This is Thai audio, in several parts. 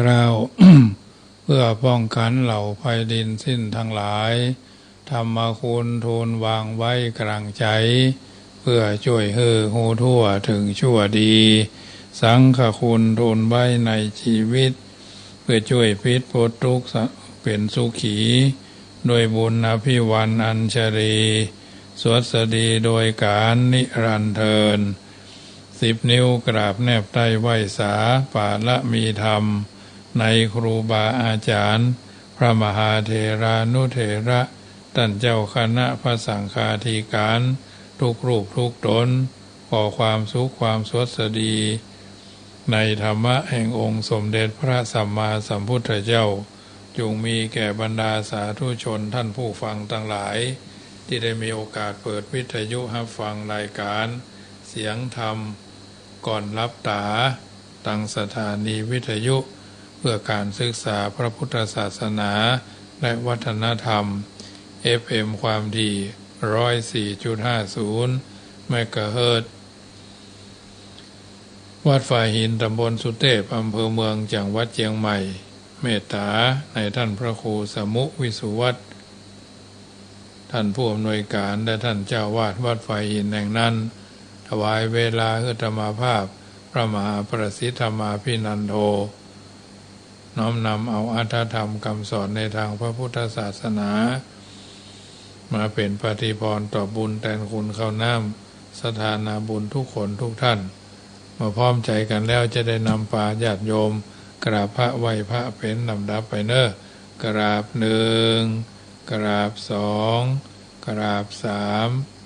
เรา เพื่อป้องกันเหล่าภัยดินสิ้นทั้งหลายธรรมคุณทูลวางไว้กลางใจเพื่อช่วยหูทั่วถึงชั่วดีสังฆคุณทูลไว้ในชีวิตเพื่อช่วยพิษพ้นทุกข์เป็นสุขีโดยบุญอภิวันอัญชลีสวสดีโดยการนิรันดร์เทิน10 นิ้วกราบแนบใต้ไหวสาปาละมีธรรมในครูบาอาจารย์พระมหาเถรานุเถระท่านเจ้าคณะพระสังฆาธิการทุกรูปทุกตนขอความสุขความสวัสดีในธรรมะแห่งองค์สมเด็จพระสัมมาสัมพุทธเจ้าจงมีแก่บรรดาสาธุชนท่านผู้ฟังทั้งหลายที่ได้มีโอกาสเปิดวิทยุรับฟังรายการเสียงธรรมก่อนรับตาตั้งสถานีวิทยุเพื่อการศึกษาพระพุทธศาสนาและวัฒนธรรม FM ความถี่ 104.50 เมกะเฮิรตซ์วัดฝ่ายหินตำบลสุเทพอำเภอเมืองจังหวัดเชียงใหม่เมตตาในท่านพระครูสมุวิสุวัฒน์ท่านผู้อำนวยการและท่านเจ้าวาดวัดฝ่ายหินแห่งนั้นถวายเวลาธรรมภาพพระมหาประสิทธธรรมาภินันโทน้อมนำเอาอรรถธรรมคำสอนในทางพระพุทธศาสนามาเป็นปฏิพรต่อบุญแทนคุณข้าวน้ำสถานาบุญทุกคนทุกท่านมาพร้อมใจกันแล้วจะได้นำปาญาติโยมกราบพระไหว้พระเป็นลำดับไปเนอะกราบ1กราบ2กราบ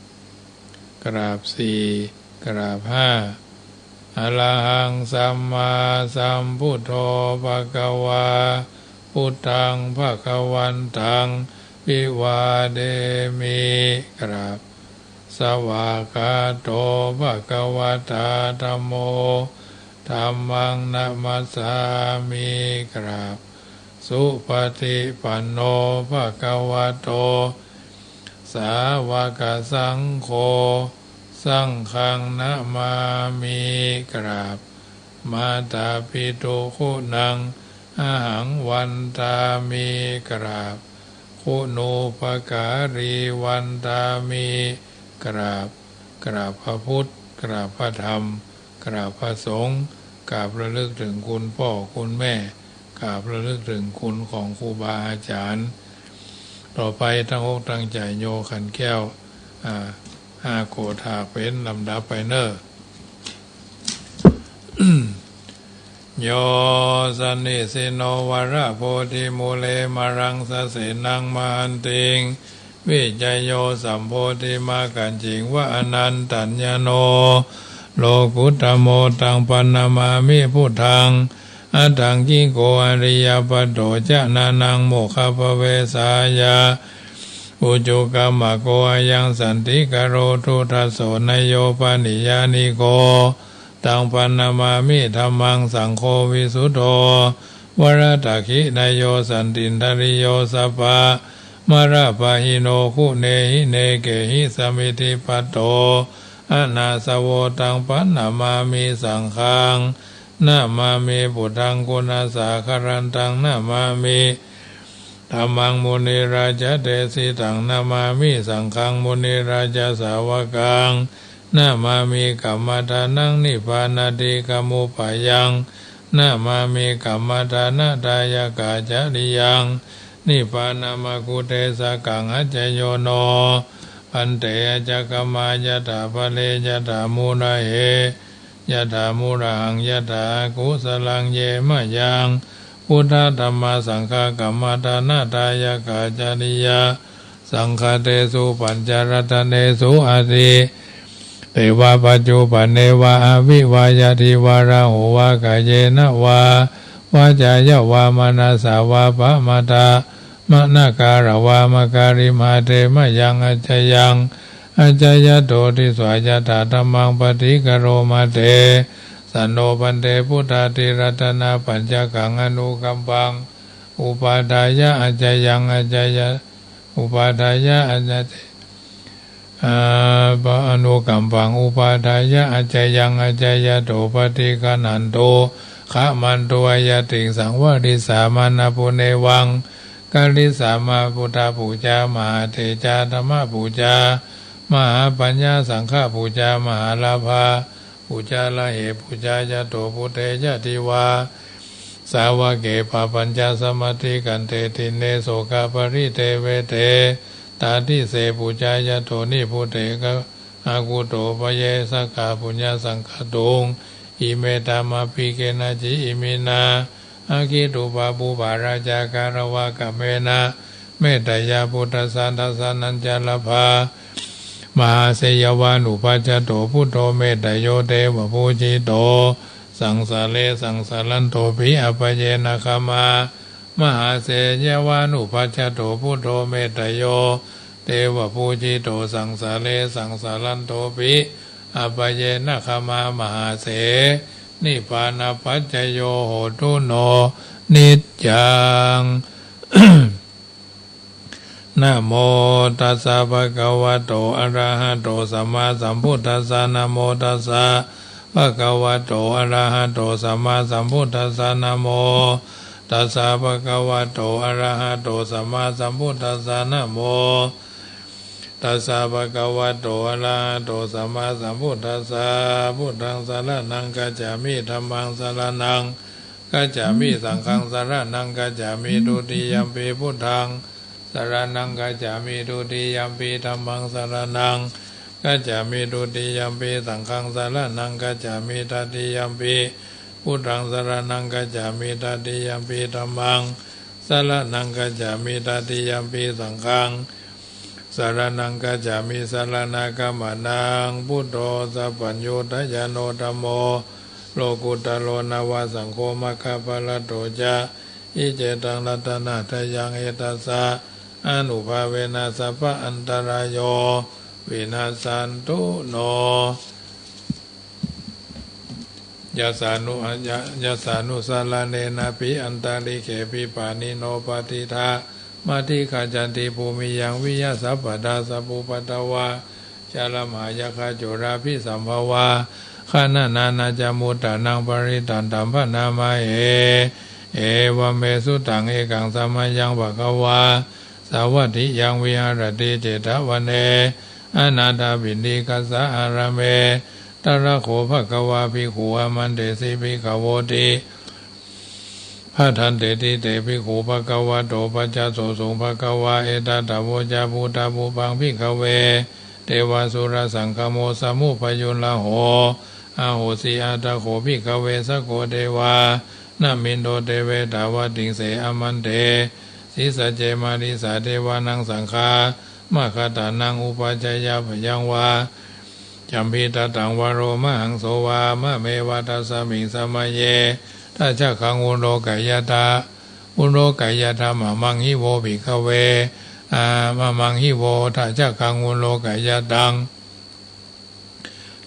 3กราบ4กราบ5อะระหังสัมมาสัมพุทโธภะวาพุทธังภะวันตังวิวาเดมิกราบสวากขาโตภะวตาธัมโมธัมมังนะมัสสามิกราบสุปฏิปันโนภะวะโตสาวกสังโฆสังฆังนะมามิกราบมาตาปิตุคุณังอะหังวันตามิกราบคุณูปการีวันตามิกราบพระพุทธกราบพระธรรมกราบพระสงฆ์กราบระลึกถึงคุณพ่อคุณแม่กราบระลึกถึงคุณของครูบาอาจารย์ต่อไปตั้งอกตั้งใจโยขันแก้ว5 โกฏาเป็นลำดับไปเนอะ โยสันนิสิโนวระโพธิมูเลมารังสเสนังมหันติงวิจโยสัมโพธิมากันจิงวะอนันตัญญโนโลกุตโมตังปันนามามิพุทธังอัตถังกิโกอริยปัตโตจะนานังโมฆะภเวสายาอุจุกามะโกยังสันติกโรทุทัสโสนโยปานิยานิโกตังปันนามามิธัมมังสังโฆวิสุทโธวรตคินโยสันตินทริโยสัพพะมาราปะหิโนคุเนหิเนเกหิสมิติปัตโตอนาสโวตังปันนามามิสังฆังนามามิพุทธังกุณาสาคารันตังนามามิธัมมังมุนีราชเตสิตังนามามิสังฆังมุนีราชสาวกังนามามิกัมมทานังนิพพานาติกัมมุปายังนามามิกัมมทานาทายกาจาริยังนิพพานามกุเตสกังอัจจโยโนปันเตจักมายะถาภเลยะถามูระเหยะถามูระหังยะถากุสลังเยมะยังพุทธธัมมาสังฆกัมมทานาทายกาจาริยาสังฆเตสุปัญจรัตเนสุอาทิเทวาปัจจุปันเนวะอวิวายาทิวาราหุวากายเยนะวาวาจายะวามนาสาวาปะมาตามะนาการวามการิมาเตมะยังอัจจยังอัจจยโตทิสวายตาธัมมังปฏิกโรมาเตสันโนปันเตพุทธาติรัตนาปัญจกังอนุกัมปังอุปาทายะอัจจยังอัจจยะอุปาทายะอัจจอนุกัมปังอุปาทายะอัจจยังอัจจยโตปฏิกนันโต ขะมันตัวยติสังวริสามานาปุเนวังกาลิสามาพุทธปูจามหาเทจาธรรมปูจามหาปัญญาสังฆปูจามหาลาภาปูจาละเหปูจายะโตพุเทยะทิวาสาวะเกปะปัญจสมาธิกันเตติเนโสกาปริเทเวเตตาทิเสปูจายะโตนิพุเทกะอากุโตปเยสกาปุญญาสังฆตุงอิเมตามาปิเกนะจิอิมินาอากิตุปาปุบาราจาการวะกะเมนะเมตตายาพุทธสันทัสสนัญจลภามหาเสยวานุปัจจโตพุทโธเมตตโยเตวะภูจิโตสังสาเลสังสารันโตภิอปเยนะคามามหาเสยวานุปัจจโตพุทโธเมตตโยเตวะภูจิโตสังสาเลสังสารันโตภิอปเยนะคามามหาเสนิพพานะปัจจโยโหตุโนนิจจัง นะโมตัสสะภะคะวะโตอะระหะโตสัมมาสัมพุทธัสสะนะโมตัสสะภะคะวะโตอะระหะโตสัมมาสัมพุทธัสสะนะโมตัสสะภะคะวะโตอะระหะโตสัมมาสัมพุทธัสสะนะโมตัสสะภะคะวะโตอะระหะโตสัมมาสัมพุทธัสสะพุทธังสรณังกัจฉามิธัมมังสรณังกัจฉามิสังฆังสรณังกัจฉามิทุติยัมปิพุทธังสรณังกัจฉามิทุติยัมปิธัมมังสรณังกัจฉามิทุติยัมปิสังฆังสรณังกัจฉามิตติยัมปิพุทธังสรณังกัจฉามิตติยัมปิธัมมังสรณังกัจฉามิตติยัมปิสังฆังสารนังกัจจามิสารนากัมมานังพุทโธสัพพัญโยทยานโนธัมโมโลกุตโลนาวาสังโฆมัคคะปะละโตจะอิเจตังรัตนะทยังเอตัสสะอนุภาเวนะสัพพะอันตรายโยวินาสันตุโนยัสสานุสาลเนนะปิอันตาลิเขปิปานิโนปฏิทามาทิขาจันติภูมิยังวิยาสัพพดาสัพพุปตวาชาลมหายคาโจราภิสัมภวาขานานานาจามุตตานังปริตันตัมพนามาเอวเมสุตังเอกังสัมมายังภควาสาวัตถิยังวิหารติเจตวันเนอนาถาบินีกัสสะอารเมตระโขภควาภิกขุอมันเตสิภิกขโวติพระทันเตติเตภิกขุภควะโตปัจจโสสงภควาเอตตะโวจาภูตาภูปังภิกขเวเทวาสุรสังฆโมสมุปยุลโหอาโหสีอาตะโขภิกขเวสโกเทวานามินโดเทเวตาวติงเสอมันเตสิสเจมาริสาเทวานังสังฆามาคตานังอุปจายาพยังวาจัมพิตตังวโรมหังโสวามะเมวะตัสสมิงสมัยเยถ้าจะขังอุโรกายตาอุโรกายตามะมังหิโวภิกขเวมะมังหิโวถ้าจะขังอุโรกายตัง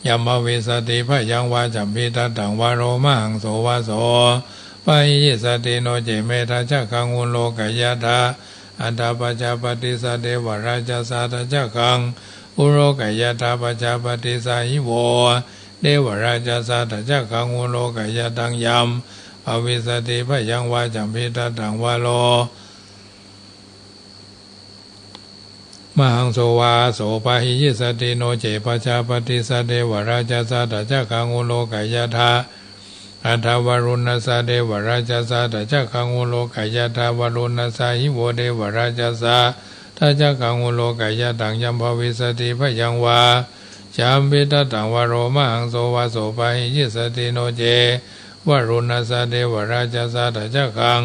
ยัมภเวสติพยังวาจัมพิตตังวโรมหังโสวาโสปะหิสติโนเจเมถ้าจะขังอุโรกายตาอัตถปัจจปฏิสเดวราชสาถ้าจะขังอุโรกายตาปัจจปฏิสาหิโวเดวราชสาถ้าจะขังอุโรกายตังยัมภเวสติพยังวาจัมพิตตังวโรมหังโสวาโสปะหิยิสติโนเจปัจจปฏิสเดวราชสาถ้าจะขังอุโรกายตาอัตถวรุณสาเดวราชสาถ้าจะขังอุโรกายตาวรุณสาหิโวเดวราชสาถ้าจะขังอุโรกายตังยัมภเวสติพยังวาจัมพิตตังวโรมหังโสวาโสปะหิยิสติโนเจวรุณสาเดวราชสาถ้าจะขัง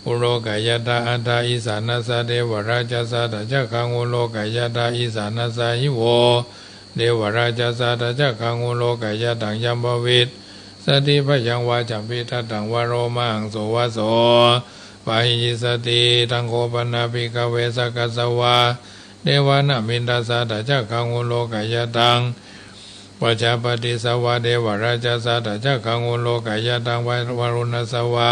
อุโรกายตาอัตถอิสานัสสะเดวราชสาถ้าจะขังอุโรกายตาอิสานัสสะหิโวเดวราชสาถ้าจะขังอุโรกายตังยัมภวิสติพยังวาจัมพิตตังวโรมหังโสวาโสปะหิสติตังโคปนาภิกขเวสกัสสวาเดวานามินทสาถ้าจะขังอุโรกายตังปัจจปฏิสวะเดวราชสาถ้าจะขังอุโรกายตังวรุณสวะ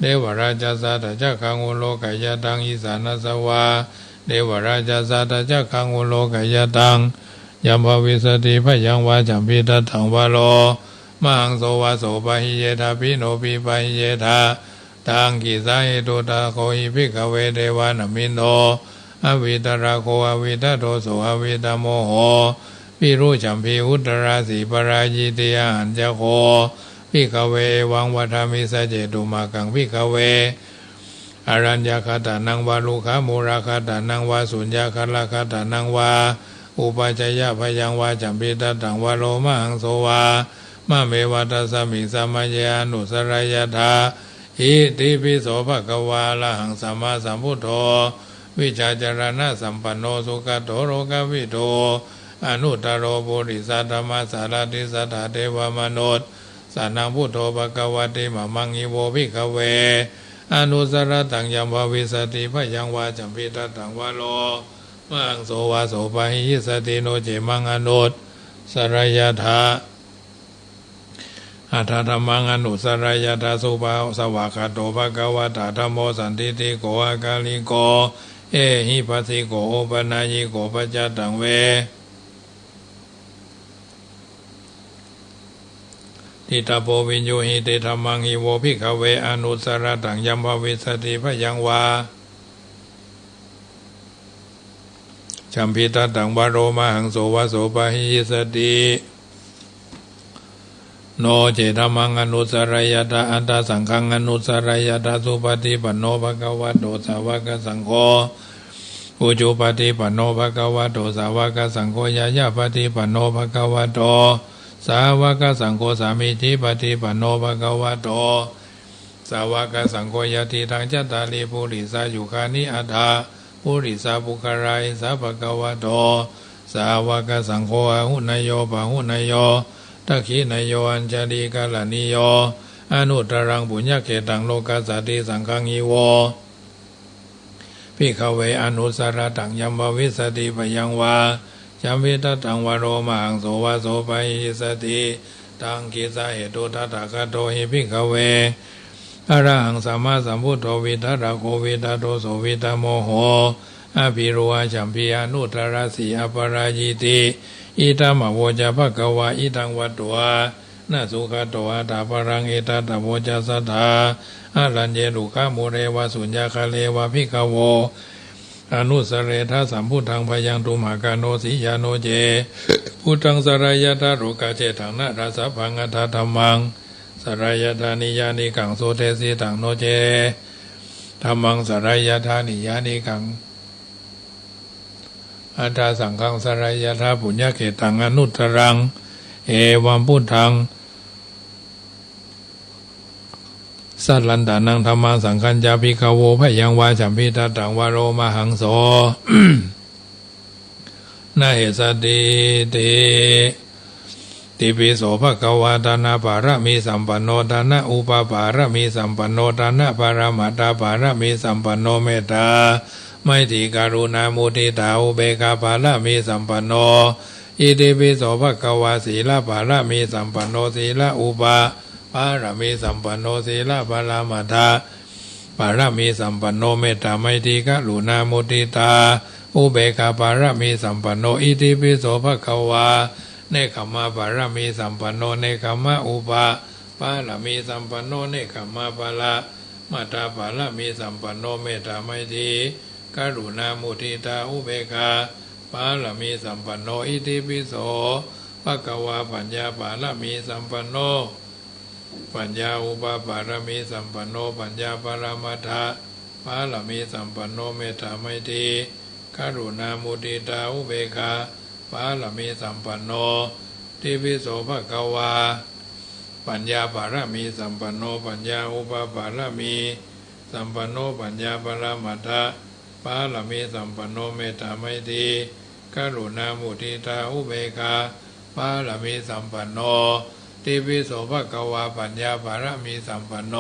เดวราชสาถ้าจะขังอุโรกายตังอิสานัสสวะเดวราชสาถ้าจะขังอุโรกายตังยัมภวิสติพยังวาจัมพิตตังวโรม มังโสวะโสปะหิเยทาปิโนปิปะหิเยทาตังกิสาเหตุตาโคหิภิกขเวเทวานามินโตอวิตราโคอวิตโตโสอวิตโมโหพิรุจัมพีอุตราสีปรายิติยหันจะโคภิกขเววังวัฏามิสเจตุมากังภิกขเวอรัญญคตานังวาลุขามุราคตานังวาสุญญาคลาคตานังวาอุปจยพยังวาจัมปิตตังวาโลมังโสวามะเมวัตสมิสัมมเยอนุสรายธาอิติปิโสภะคะวาละหังสัมมาสัมพุทโธวิชาจารณะสัมปันโนสุขโตโรกวิโตอนุตตรโรปุริสัตธรรมสารติสัทธาเทวมนุษย์สานังพุทโธภะคะวะติมะมังอิโวภิกขเวอนุสรตังยัมภวิสติพยังวาจัมปิตตังวาโลมังโสวาโสปะหิสติโนเจมังอนุตสรายธาอัฏฐธรรมังอนุสรายธาสุภาสวากาโตภะคะวะตาธัมโมสันติติโกอากาลิโกเอหิปัสสิโกโอปนายิโกปัจจตังเวทิตาโพวิญโยหิเตธัมมังหิโวภิกขเวอนุสรตังยัมภวิสติพยังวาจัมพิตตังวโรมหังโสวะโสปะหิสติโนเจธัมมังอนุสรายตาอัตตสังฆังอนุสรายตาสุปฏิปันโนภะคะวะโตสาวกสังโฆอุจุปฏิปันโนภะคะวะโตสาวกสังโฆยายาปฏิปันโนภะคะวะโตสาวกสังโฆสามิจิปฏิปันโนภะคะวะโตสาวกสังโฆยติทังจัตตาริปุริสายุคานิอัฏฐาปุริสาปุคารายสาภะคะวะโตสาวกสังโฆอหุนโยปะหุนโยตักขินโยอัญชลีกาลานิโยอนุตรังปุญญเกตังโลกัสสติสังฆังอีโวภิกขเวอนุสรตังยัมภวิสติพยังวาจัมพิตตังวโรมังโสวะโสปะหิสติตังกิสาเหตุตถาคโตหิภิกขเวอรหังสัมมาสัมพุทโธวิทัรโควิทัโตโสวิตโมโหอภิโรหะจัมพีอนุตรสีอปรายิติอิตัมโวจาภคะวะอิตังวัตโตนาสุขโตอัตถปรังเอตัตโวจาสัทธาอารัญเยลุขามุเรวะสุญญาคาเลวะภิกขโวอนุสเรทาสัมพุทธังพยังตุมหากาโนสิยาโนเจพุทธังสรายตาโรกาเจตังนาราสพังอัฏฐธรรมังสรายตานิยานิกังโสเทสิตังโนเจธรรมังสรายตานิยานิกังอัฏฐสังฆังสรายตาปุญญเกตังอนุตตรังเอวัมพุทธังสัตลันตานังธรรมังสังฆัญจาภิกขโวพยังวาจัมพิตตังวโรมหังโสนาเหสติติปิโสภะคะวะตานาปารมีสัมปันโนตานะอุปปารมีสัมปันโนตานะปารมัตตาปารมีสัมปันโนเมตตาไมตรีกรุณามุทิตาอุเบกขาปารมีสัมปันโนอิติปิโสภะคะวะศีลปารมีสัมปันโนศีลอุปปารมีสัมปันโนศีลปารามัตถาปารมีสัมปันโนเมตตาไมตรีกรุณามุทิตาอุเบกขาปารมีสัมปันโนอิติปิโสภะคะวะเนคขมะปารมีสัมปันโนเนคขมะอุปปารมีสัมปันโนเนคขมะปารามัตถาปารมีสัมปันโนเมตตาไมตรีกรุณามุทิตาอุเบกขาปารมีสัมปันโนอิติปิโสภะคะวะปัญญาปารมีสัมปันโนปัญญาอุปปารมีสัมปันโนปัญญาปรมัตถะปารมีสัมปันโนเมตตาไมตรีกรุณามุทิตาอุเบกขาปารมีสัมปันโนทิปิโสภะคะวะปัญญาปารมีสัมปันโนปัญญาอุปปารมีสัมปันโนปัญญาปรมัตถะปารมีสัมปันโนเมตตาไมตรีกรุณามุทิตาอุเบกขาปารมีสัมปันโนติปิโสภะคะวะปัญญาปารมีสัมปันโน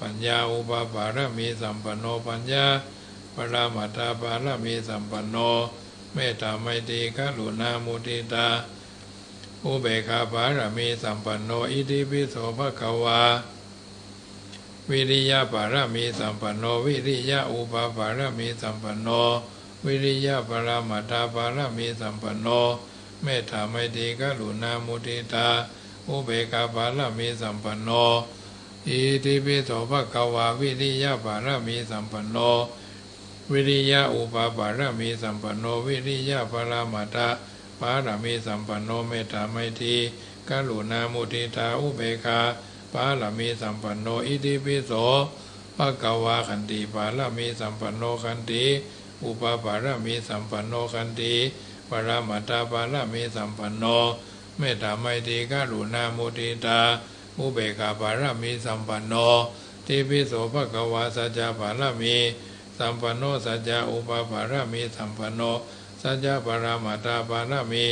ปัญญาอุปปารมีสัมปันโนปัญญาปรมัตถปารมีสัมปันโนเมตตาไมตรีกรุณามุทิตาอุเบกขาปารมีสัมปันโนอิติปิโสภะคะวะวิริยะปารมีสัมปันโนวิริยะอุปปารมีสัมปันโนวิริยะปรมัตถปารมีสัมปันโนเมตตาไมตรีกรุณามุทิตา อุเบกขาบารมีสัมปันโนอิติปิโสภควาวิริยะบารมีสัมปันโนวิริยะอุปบารมีสัมปันโนวิริยะปรามาตะบารมีสัมปันโนเมตตาไมตรีกรุณามุทิตาอุเบกขาบารมีสัมปันโนอิติปิโสภควาขันติบารมีสัมปันโนขันติอุปบารมีสัมปันโนขันติปรามาตาบารมีสัมปันโนเมตตาไมตรีกรุณามุทิตาอุเบกขาบารมีสัมปันโนทิปิโสภควาสัจจะบารมีสัมปันโนสัจจะอุปบารมีสัมปันโนสัจจะปรามาตาบารมี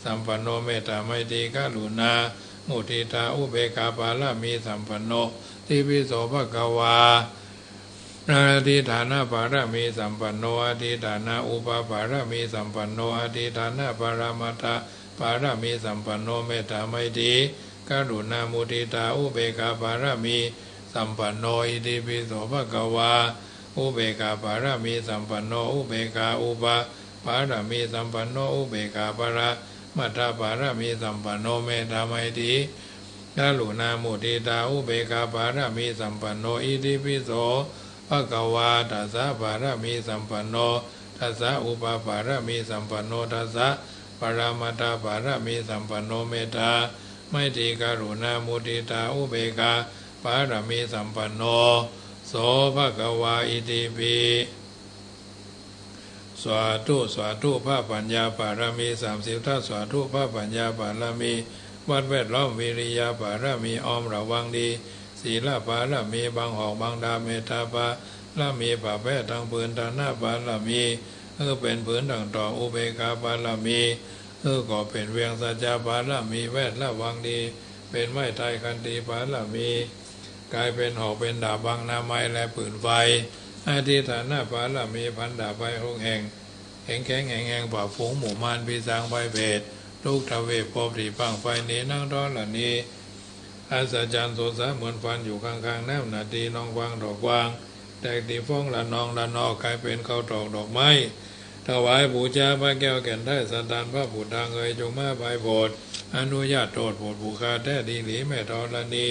สัมปันโนเมตตาไมตรีกรุณามุทิตาอุเบกขาบารมีสัมปันโนทิปิโสภควาอธิฐานะบารมีสัมปันโนอธิฐานะอุปบารมีสัมปันโนอธิฐานะปรามาตาบารมีสัมปันโนเมตตาไมตรีกรุณามุทิตาอุเบกขาบารมีสัมปันโนอิติปิโสภควาอุเบกขาบารมีสัมปันโนอุเบกขาอุปบารมีสัมปันโนอุเบกขาปรามัตถบารมีสัมปันโนเมตตาไมตรีกรุณามุทิตาอุเบกขาบารมีสัมปันโนอิติปิโสภควาทัสสะบารมีสัมปันโนทัสสะอุปบารมีสัมปันโนทัสสะปรามัตถบารมีสัมปันโนเมตตาไมตรีกรุณามุทิตาอุเบกขาบารมีสัมปันโนโสภควาอิติปิสวาธุสวาธุพระปัญญาบารมี30ท่าสวาธุพระปัญญาบารมีวัดแวดล้อมวิริยาบารมีอ้อมระวังดีศีลบารมีบางหอกบางดาเมตตาบารมีป่าแพทย์ทางปืนทางหน้าบารมีเป็นผืนต่างต่ออุเบกขาบารมีก็เป็นเวียงสัจจะบารมีแวดระวังดีเป็นไม้ไทยคันตีบารมีกลายเป็นหอกเป็นดาบบางนาไม้และปืนไฟอธิฐานะบารมีพันดาบไป6 แห่งแข็งแห่งป่าฝูงหมู่มารพิสางใบเบศลูกทเวปอบถีปังไฟนี้นั่งร้อนละนี้อาสาจันโสสะเหมือนฟันอยู่ข้างๆน้ำนาดีน้องวางดอกวางแตกตีฟ้องละนองละนอกกลายเป็นข้าวตอกดอกไม้ถวายบูชาพระแก้วแก่นได้สันดานพระบุตรทางเอ่ยจงมาใบโบสอนุญาตโทษโปรดบูชาแท้ดีหลีแม่ธรณี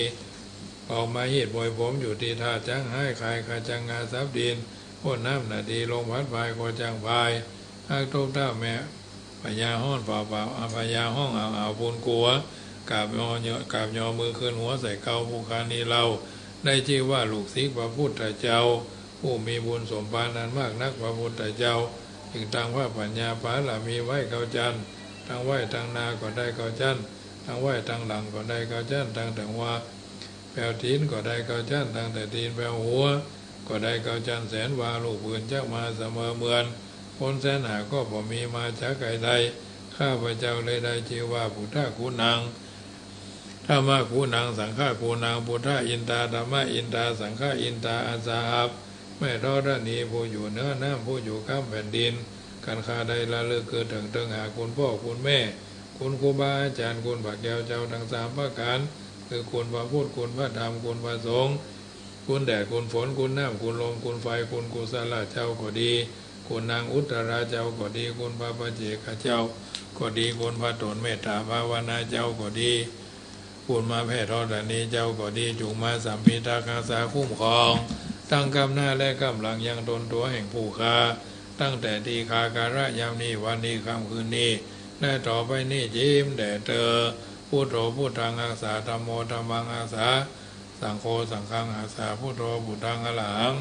ออกมาหีดบวยผมอยู่ที่ท่าจังให้ขายขาจังงาซับดินพ้นน้ำนาดีลงพัดพายก็จังพายหากทุกท่าแม่พญาห้อนเปล่าพญาห้องเอาปูนกัวกาบยอมือขึ้นหัวใส่เกาผู้คานีเราได้ชื่อว่าลูกศิษย์พระพุทธเจ้าผู้มีบุญสมภารนั้นมากนักพระพุทธเจ้าจึงตั้งว่าปัญญาบารมีไว้เกาจันทั้งไหวทั้งนาก็ได้เกาจันทั้งไหวทั้งหลังก็ได้เกาจันทั้งแต่ว่าแปลตีนก็ได้เกาจันทั้งแต่ตีนแปลหัวก็ได้เกาจันแสนวาลูกปืนจักมาเสมอเมือนคนแสนหาก็บ่มีมาจากไกลใดข้าพเจ้าเลยได้ชื่อว่าพุทธคูนังธรรมะคูนังสังฆคูนังพุทธอินตาธรรมะอินตาสังฆอินตาอาสาหับแม่ทอดนีผู้อยู่เนื้อน้ำผู้อยู่ข้ามแผ่นดินการคาใดละเลิกเกิดถึงหาคุณพ่อคุณแม่คุณครูบาอาจารย์คุณพระแก้วเจ้าทั้ง3ประการคือคุณพระพุทธคุณพระธรรมคุณพระสงฆ์คุณแดดคุณฝนคุณน้ำคุณลมคุณไฟคุณกุศลเจ้าก็ดีคุณนางอุตราเจ้าก็ดีคุณพระปัจเจกเจ้าก็ดีคุณพระตนเมตตาภาวนาเจ้าก็ดีคุณมาแพทย์ทอดนี้เจ้าก็ดีจุงมาสัมพิทักษ์ษาคุ้มครองตั้งกำหน้าและกำหลังยังตนตัวแห่งผู้ค้าตั้งแต่ทีคาการะยามนี้วันนี้ค่ำคืนนี้และต่อไปนี้ยิ้มแด่เธอพุทโธพุทธังอาสาธัมโมธัมมังอาสาสังโฆสังฆังอาสาพุทโธพุทธังอรหัง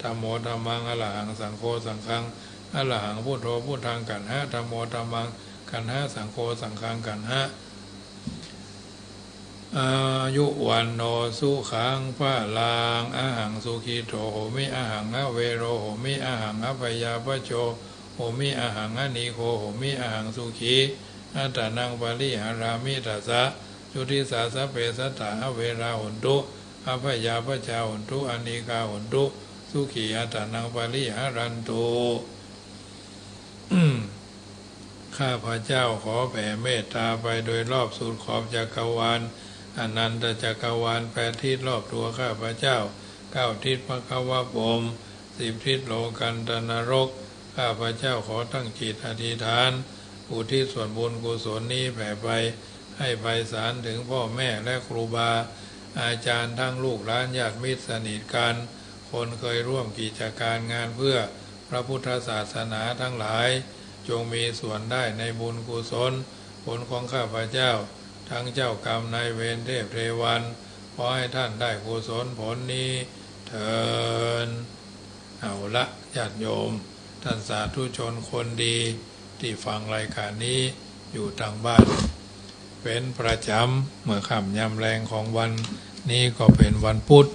ธัมโมธัมมังอรหังสังโฆสังฆังอรหังพุทโธพุทธังกันหะธัมโมธัมมังกันหะสังโฆสังฆังกันหะอายุวันโนสุขังพระลางอาหังสุขิโตโหมิอาหังอเวโรโหมิอาหังอภยาปโชโหมิอาหังอนิโคโหมิอาหังสุขีอัตตนังปาลิหารามิตัสสะจุติสาสะเปสัตตาอเวราหุนตุอภยาปชาหุนตุอนิกาหุนตุสุขีอัตตนังปาลิหารันตุข้าพระเจ้าขอแผ่เมตตาไปโดยรอบสุดขอบจักรวาลอนันตจักรวาล8 ทิศรอบตัวข้าพระเจ้า9 ทิศพระขวพรหม10 ทิศโลกันตนรกข้าพระเจ้าขอตั้งจิตอธิษฐานอุทิศส่วนบุญกุศลนี้แผ่ไปใ ให้ไพศาลถึงพ่อแม่และครูบาอาจารย์ทั้งลูกหลานญาติมิตรสนิทกันคนเคยร่วมกิจการงานเพื่อพระพุทธศาสนาทั้งหลายจงมีส่วนได้ในบุญกุศลผลของข้าพเจ้าทั้งเจ้ากรรมนายเวรเทพเทวันขอให้ท่านได้กุศลผลนี้เถิดเอาละญาติโยมท่านสาธุชนคนดีที่ฟังรายการนี้อยู่ทางบ้านเป็นประจำเมื่อค่ำยามแรงของวันนี้ก็เป็นวันพุธ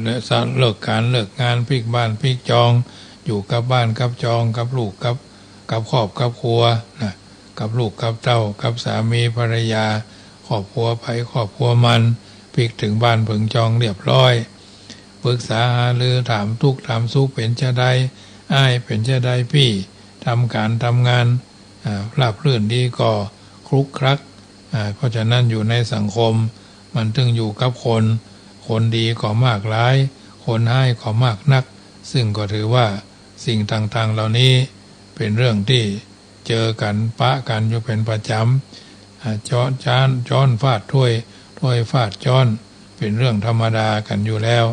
เลิกการเลิกงานพลิกบ้านพลิกจองอยู่กับบ้านกับจองกับลูกกับครอบกับครัวนะกับลูกกับเต้ากับสามีภรรยาครอบครัวไปครอบครัวมันพลิกถึงบ้านผึ่งจองเรียบร้อยปรึกษาหารือถามทุกข์ถามสุขเป็นจะได้อ้ายเป็นจะได้พี่ทำการทำงานราบรื่นดีก็คลุกคลักเพราะฉะนั้นอยู่ในสังคมมันถึงอยู่กับคนดีก็มากหลายคนให้ก็มากนักซึ่งก็ถือว่าสิ่งต่างๆเหล่านี้เป็นเรื่องที่เจอกันปะกันอยู่เป็นประจำจ้อนฟาดถ้วยฟาดจ้อนเป็นเรื่องธรรมดากันอยู่แล้ว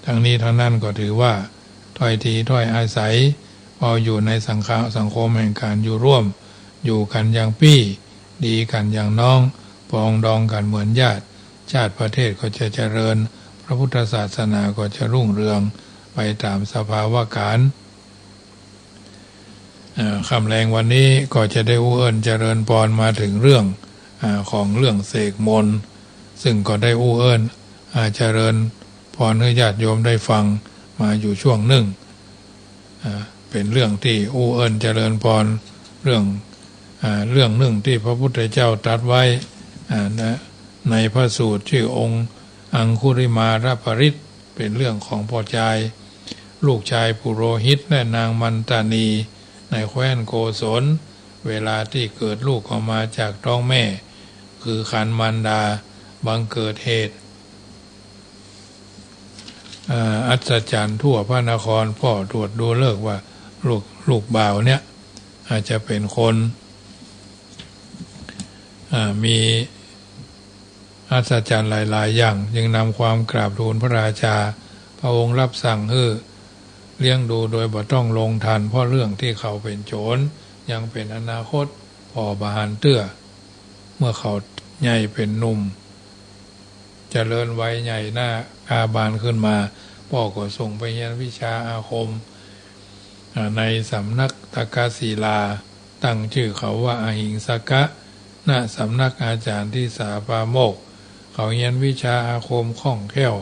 ทั้งนี้ทั้งนั้นก็ถือว่าถ้อยทีถ้อยอาศัยพออยู่ในสังคมแห่งการอยู่ร่วมอยู่กันอย่างพี่ดีกันอย่างน้องปองดองกันเหมือนญาติชาติประเทศก็จะเจริญพระพุทธศาสนาก็จะรุ่งเรืองไปตามสภาวะการคำแรงวันนี้ก็จะได้อู้เอิญเจริญพรมาถึงเรื่องของเรื่องเสกมนต์ซึ่งก็ได้อู้เอิญเจริญพรให้ญาติโยมได้ฟังมาอยู่ช่วงหนึ่งเป็นเรื่องที่อู้เอิญเจริญพรเรื่องหนึ่งที่พระพุทธเจ้าตรัสไว้ในพระสูตรชื่อองค์อังคุริมาราภริตเป็นเรื่องของพ่อชายลูกชายปุโรหิตและนางมันตานีในแคว้นโกศลเวลาที่เกิดลูกออกมาจากท้องแม่คือครรภ์มารดาบังเกิดเหตุอัศจรรย์ทั่วพระนครพ่อตรวจดูเลิกว่าลูกบ่าวเนี่ยอาจจะเป็นคนมีอัศจรรย์หลายๆอย่างยังนำความกราบทูลพระราชาพระองค์รับสั่งให้เลี้ยงดูโดยบ่ต้องลงทันเพราะเรื่องที่เขาเป็นโจรยังเป็นอนาคตพ่อบาหารเตื้อเมื่อเขาใหญ่เป็นหนุ่มเจริญวัยใหญ่หน้าอาบานขึ้นมาพ่อก็ส่งไปเรียนวิชาอาคมในสำนักตากศิลาตั้งชื่อเขาว่าอหิงสกะณสำนักอาจารย์ที่สาปาโมกเขาเรียนวิชาอาคมคล่องแคล่ว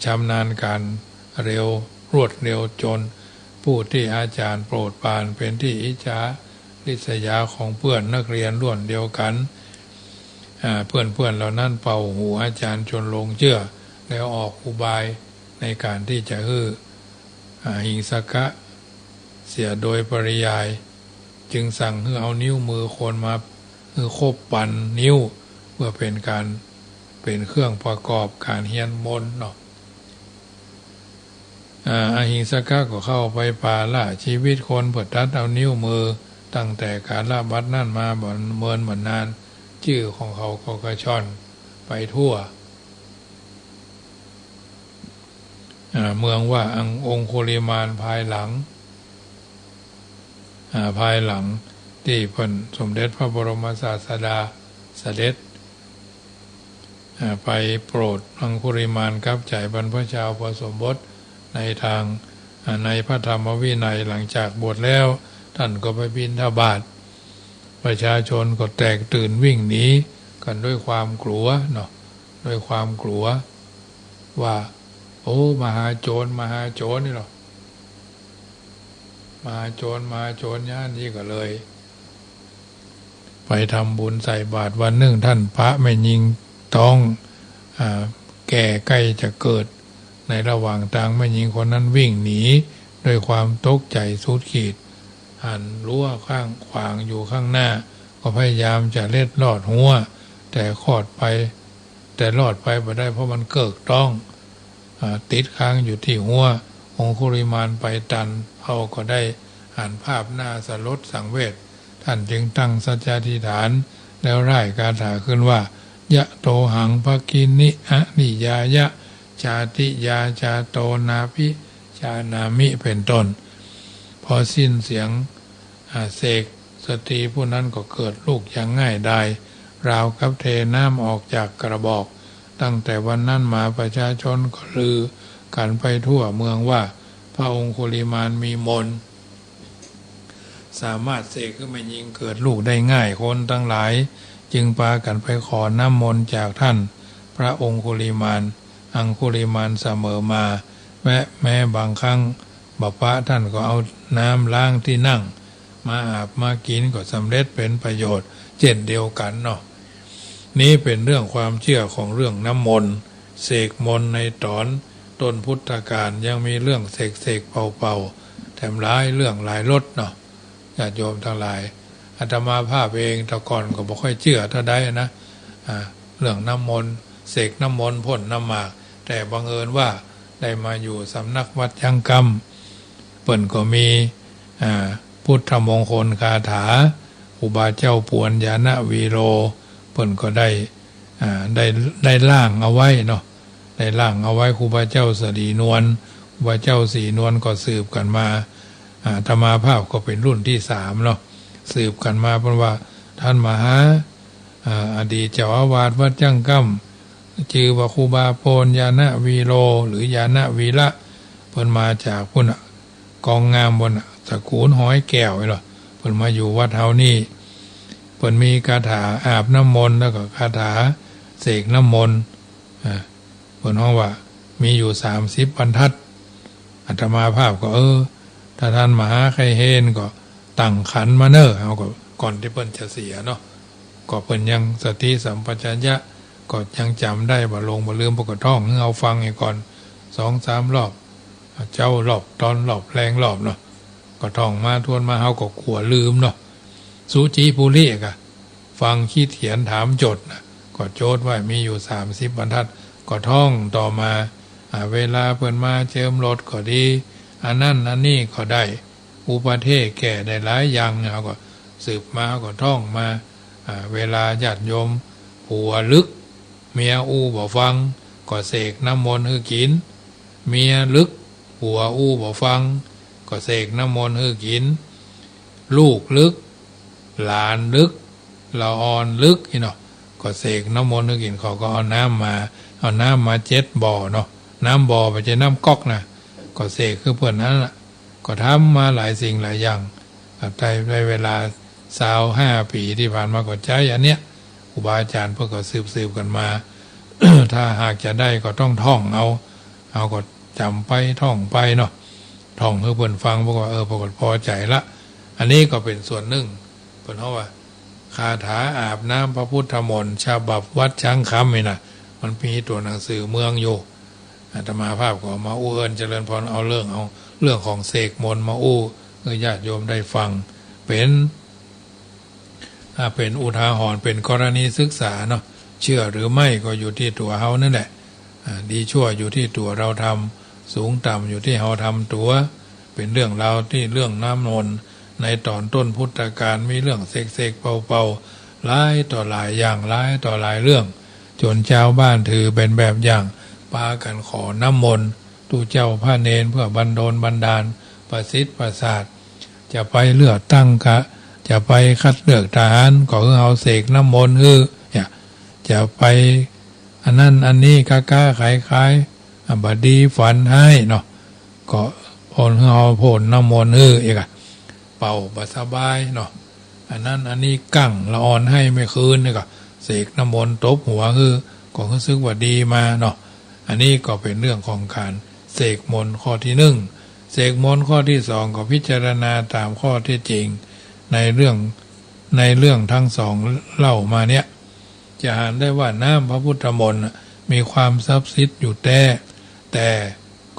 ชำนาญการเร็วรวดเร็วจนผู้ที่อาจารย์โปรดปรานเป็นที่อิจฉาริษยาของเพื่อนนักเรียนรุ่นเดียวกันเพื่อนเหล่านั้นเป่าหูอาจารย์จนลงเชื่อแล้วออกอุบายในการที่จะหิงสกะเสียโดยปริยายจึงสั่งให้เอานิ้วมือคนมาคบปั่นนิ้วเพื่อเป็นเครื่องประกอบการเฮียนมนต์เนาะอหิงสกะก็เข้าไปป่าล่าชีวิตคนเปิดตัดเอานิ้วมือตั้งแต่การล่าบัดนั่นมาบ่เมินเหมือนนานชื่อของเขาก็กระช่อนไปทั่วเมืองว่าองคุลิมานภายหลังที่เพิ่นสมเด็จพระบรมศาสดาเสด็จไปโปรดองคุลิมานกับใจบรรพชาอุปสมบทในทางในพระธรรมวินัยหลังจากบวชแล้วท่านก็ไปบิณฑบาตประชาชนก็แตกตื่นวิ่งหนีกันด้วยความกลัวเนาะด้วยความกลัวว่าโอ้มหาโจรนี่หรอมหาโจรย่านนี้ก็เลยไปทำบุญใส่บาตรวันหนึ่งท่านพระไม่ยิงต้องแก่ใกล้จะเกิดในระหว่างทางไม่ยิงคนนั้นวิ่งหนีด้วยความตกใจสุดขีดหันรั้วข้างขวางอยู่ข้างหน้าก็พยายามจะเล็ดลอดหัวแต่รอดไปไม่ได้เพราะมันเกิกต้องติดค้างอยู่ที่หัวองคุลิมานไปตันเขาก็ได้อ่านภาพหน้าสลดสังเวชท ท่านจึงตั้งสัจจอธิษฐานแล้วร่ายคาถาขึ้นว่ายะโตหังภคินิอะนิยายะชาติยาชาโตนาภิชานามิเป็นต้นพอสิ้นเสียงเสกสตรีผู้นั้นก็เกิดลูกอย่างง่ายดายราวกับเทน้ำออกจากกระบอกตั้งแต่วันนั้นมาประชาชนก็ลือกันไปทั่วเมืองว่าพระองคุลิมานมีมนต์สามารถเสกขึ้นมายิงเกิดลูกได้ง่ายคนทั้งหลายจึงพากันไปขอน้ำมนต์จากท่านพระองคุลิมานอังคุลิมานเสมอมาแม้บางครั้งบัพพะท่านก็เอาน้ำล้างที่นั่งมาอาบมากินก็สำเร็จเป็นประโยชน์เช่นเดียวกันเนาะนี้เป็นเรื่องความเชื่อของเรื่องน้ำมนต์เสกมนต์ในตอนต้นพุทธกาลยังมีเรื่องเสกเป่าแถมหลายเรื่องหลายรสเนาะญาติโยมทั้งหลายอาตมาภาพเองแต่ก่อนก็บ่ค่อยเชื่อเท่าใดนะเรื่องน้ำมนต์เสกน้ำมนต์พ่นน้ำหมากแต่บังเอิญว่าได้มาอยู่สำนักวัดยังกำเปิ่นก็มีพุทธมงคลคาถาครูบาเจ้าปวนญาณวีโรเปิ่นก็ได้ล่างเอาไว้เนาะได้ล่างเอาไว้ครูบาเจ้าสรีนวลครูบาเจ้าสีนวลก็สืบกันมาอาตมาภาพก็เป็นรุ่นที่3เนาะสืบกันมาเพราะว่าท่านมหาอดีตเจ้าอาวาสวัดจังกำชื่อว่าครูบาโปนญาณวีโรหรือญาณวีระเพิ่นมาจากพุ่นกองงามบนตระกูลหอยแก้วเหรอเพิ่นมาอยู่วัดเฮานี่เพิ่นมีคาถาอาบน้ำมนต์แล้วก็คาถาเสกน้ำมนต์เพิ่นฮ้องว่ามีอยู่30บรรทัดอาตมาภาพก็ถ้าท่านมหาใครเห็นก็ตั้งขันมาเนอเอาก็ก่อนที่เพิ่นจะเสียเนาะก็เพิ่นยังสติสัมปชัญญะก็ยังจำได้บ่ลงบ่ลืมปกท่องเอาฟังให้ก่อน 2-3 รอบเจ้ารอบตอนรอบแรงรอบเนาะก็ท่องมาทวนมาเฮาก็กลัวลืมเนาะสุจีปุริก็ฟังขี้เถียนถามโจทย์นะก็โจทย์ว่ามีอยู่30บรรทัดก็ท่องต่อมาเวลาเพิ่นมาเจิมรถก็ดีอันนั้นอันนี้ก็ได้อุปเทศแก่ได้หลายอย่างเอาก็สืบมาก็ท่องมาเวลาญาติโยมผัวลึกเมียบ่ฟังก็เสกน้ำมนต์ให้กินเมียลึกผัวบ่ฟังก็เสกน้ำมนต์ให้กินลูกลึกหลานลึกละอ่อนลึกเนาะก็เสกน้ำมนต์ให้กินเขาก็เอาน้ำมา7 บ่อเนาะน้ำบ่อไปจะน้ำก๊อกนะก็เสกคือเพื่อนนั้นล่ะก็ทำมาหลายสิ่งหลายอย่างในเวลา25 ปีที่ผ่านมาก็ใช้อันเนี้ยครูบาอาจารย์เพื่อก็สืบกันมา ถ้าหากจะได้ก็ต้องท่องเอาก็จำไปท่องไปเนาะท่องให้เพื่อนฟังบอกว่าปรากฏพอใจละอันนี้ก็เป็นส่วนหนึ่งเพื่อนเขาว่าคาถาอาบน้ำพระพุทธมนต์ฉบับวัดช้างคำนี่นะมันมีตัวหนังสือเมืองอยู่อาตมาภาพก็มาอู้เอิญเจริญพรเอาเรื่องของเสกมนต์มาอู้ให้ญาติโยมได้ฟังเป็นอุทาหรณ์เป็นกรณีศึกษาเนาะเชื่อหรือไม่ก็อยู่ที่ตัวเฮานั่นแหละดีชั่วอยู่ที่ตัวเราทำสูงต่ำอยู่ที่เฮาทำตัวเป็นเรื่องราวที่เรื่องน้ำมนต์ในตอนต้นพุทธกาลมีเรื่องเสกเป่าหลายต่อหลายอย่างหลายต่อหลายเรื่องจนชาวบ้านถือเป็นแบบอย่างปากันขอน้ำมนต์ตู้เจ้าพระเนรเพื่อบันดาลประสิทธิ์ประสาทจะไปเลือกตั้งจะไปคัดเลือกทหารก็เอาเสกน้ำมนต์จะไปอันนั้นอันนี้ค้าขายบดีฝันให้เนาะก็เอาพ่นน้ำมนต์อีกเป่าบสบายเนาะอันนั้นอันนี้กั้งละอ่อนให้ไม่คืนนี่ก็เสกน้ำมนต์ตบหัวก็รู้สึกว่าดีมาเนาะอันนี้ก็เป็นเรื่องของการเสกมนต์ข้อที่1เสกมนต์ข้อที่2ก็พิจารณาตามข้อที่จริงในเรื่องทั้งสองเล่ามาเนี้ยจะเห็นได้ว่าน้ำพระพุทธมนต์มีความซับซิดอยู่แต่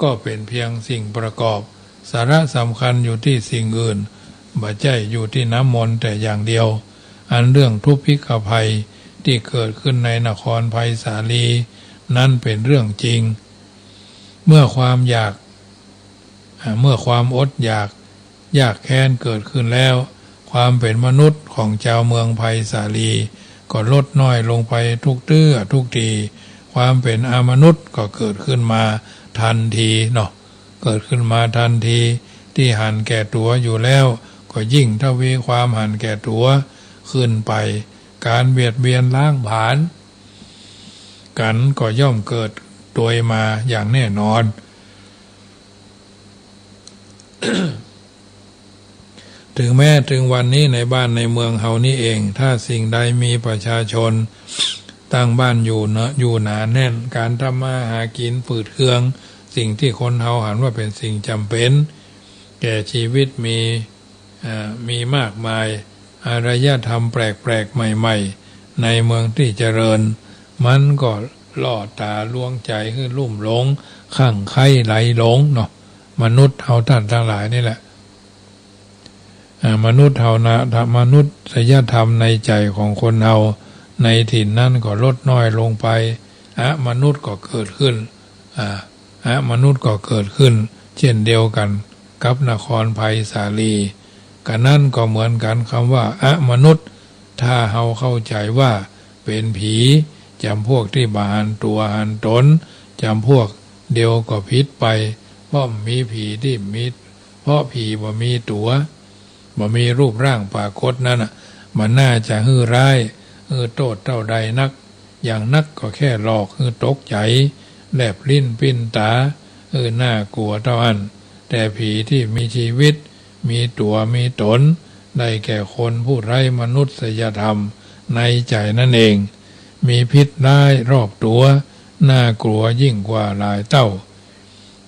ก็เป็นเพียงสิ่งประกอบสาระสำคัญอยู่ที่สิ่งอื่นบ่ใช่อยู่ที่น้ำมนต์แต่อย่างเดียวอันเรื่องทุพพิกภัยที่เกิดขึ้นในนครไผ่สาลีนั่นเป็นเรื่องจริงเมื่อความอดอยากแค้นเกิดขึ้นแล้ว ความเป็นมนุษย์ของชาวเมืองไผ่สาลีก็ลดน้อยลงไปทุกเตื้อทุกทีความเป็นมนุษย์ก็เกิดขึ้นมาทันทีเนาะเกิดขึ้นมาทันทีที่หันแก่ตัวอยู่แล้วก็ยิ่งทวีความหันแก่ตัวขึ้นไปการเบียดเบียนล้างผลาญกันก็ย่อมเกิดโดยมาอย่างแน่นอน ถึงแม้ถึงวันนี้ในบ้านในเมืองเฮานี่เองถ้าสิ่งใดมีประชาชนตั้งบ้านอยู่อยู่หนาแน่นการทำมาหากินฝืดเคืองสิ่งที่คนเฮาหันว่าเป็นสิ่งจำเป็นแก่ชีวิตมีมากมายอารยธรรมแปลกๆใหม่ๆในเมืองที่เจริญมันก็ล่อตาลวงใจขึ้นลุ่มหลงข้างไข่ไหลหลงเนาะมนุษย์เฮาท่านทั้งหลายนี่แหละมนุษย์เฮานะมนุษยธรรมในใจของคนเฮาในถิ่นนั้นก็ลดน้อยลงไปมนุษย์ก็เกิดขึ้นมนุษย์ก็เกิดขึ้นเช่นเดียวกันกับนครไผ่สาลีกันนั่นก็เหมือนกันคำว่ามนุษย์ถ้าเฮาเข้าใจว่าเป็นผีจำพวกที่บาหันตัวหันตนจำพวกเดียวก็ผิดไปเพราะมีผีที่มีเพราะผีบ่มีตัวบ่มีรูปร่างปรากฏนั่นมันน่าจะฮือร้ายโทษเท่าใดนักอย่างนักก็แค่หลอกตกใจแลบลิ้นปิ้นตาน่ากลัวเท่าอันแต่ผีที่มีชีวิตมีตัวมีตนได้แก่คนผู้ไร้มนุษยธรรมในใจนั่นเองมีพิษร้ายรอบตัวน่ากลัวยิ่งกว่าหลายเท่า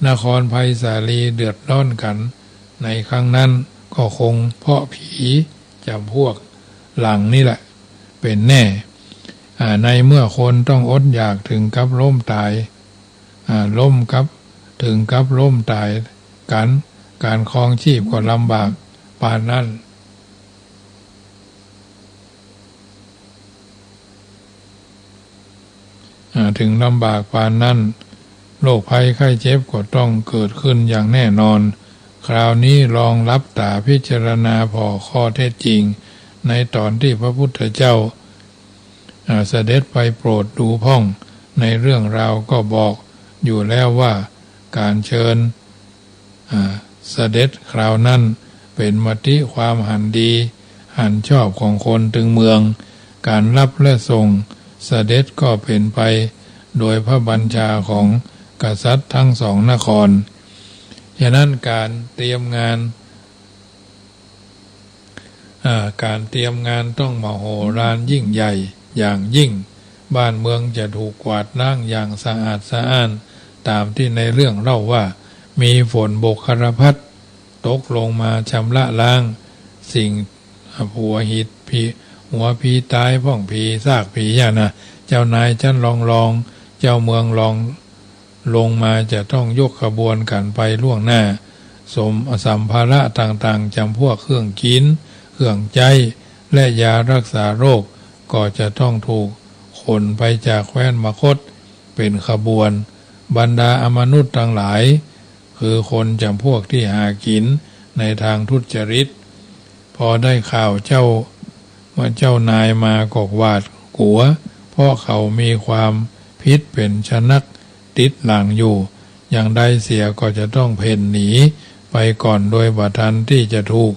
นครไผ่สาลีเดือดร้อนกันในครั้งนั้นก็คงเพราะผีจำพวกหลังนี่แหละเป็นแน่ในเมื่อคนต้องอดอยากถึงกับล้มตายล้มกับถึงกับล้มตายกันการครองชีพก็ลำบากปานนั้นถึงลำบากปานนั้นโรคภัยไข้เจ็บก็ต้องเกิดขึ้นอย่างแน่นอนคราวนี้ลองรับตาพิจารณาพอข้อเท็จจริงในตอนที่พระพุทธเจ้าเสด็จไปโปรดดูพ่องในเรื่องราวก็บอกอยู่แล้วว่าการเชิญเสด็จคราวนั้นเป็นมติความหันดีหันชอบของคนถึงเมืองการรับและส่งเสด็จก็เป็นไปโดยพระบัญชาของกษัตริย์ทั้งสองนครฉะนั้นการเตรียมงานต้องมโหฬารยิ่งใหญ่อย่างยิ่งบ้านเมืองจะถูกกวาดล้างอย่างสะอาดสะอ้านตามที่ในเรื่องเล่าว่ามีฝนบกคารพัดตกลงมาชำระล้างสิ่งหัวหิดผีหัวผีตายพ่องผีซากผีอย่างนะเจ้านายชั้นรองเจ้าเมืองรองลงมาจะต้องยกขบวนกันไปล่วงหน้าสัมภาระต่างๆจำพวกเครื่องกินเครื่องใจและยารักษาโรคก็จะต้องถูกขนไปจากแคว้นมคธเป็นขบวนบรรดามนุษย์ทั้งหลายคือคนจำพวกที่หากินในทางทุจริตพอได้ข่าวเจ้านายมากอกวาดกลัวเพราะเขามีความพิษเป็นชนักติดหลังอยู่อย่างใดเสียก็จะต้องเพ่นหนีไปก่อนโดยบัดทันที่จะถูก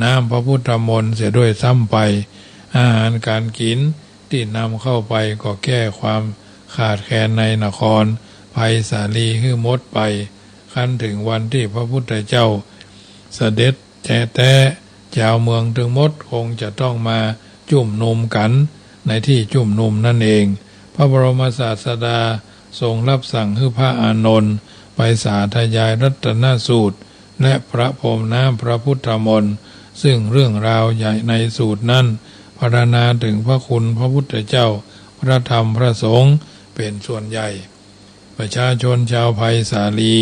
น้ำพระพุทธมนต์เสียด้วยซ้ำไปอาหารการกินที่นำเข้าไปก็แก้ความขาดแคลนในนครไผ่สาลีให้หมดไปขั้นถึงวันที่พระพุทธเจ้าเสด็จแต่ชาวเมืองถึงหมดคงจะต้องมาจุ่มนุมกันในที่จุ่มนุมนั่นเองพระบรมศาสดาทรงรับสั่งให้พระอานนท์ไปสาธยายรัตนสูตรและพระพรมน้ำพระพุทธมนต์ซึ่งเรื่องราวใหญ่ในสูตรนั้นพรรณนาถึงพระคุณพระพุทธเจ้าพระธรรมพระสงฆ์เป็นส่วนใหญ่ประชาชนชาวไผ่สาลี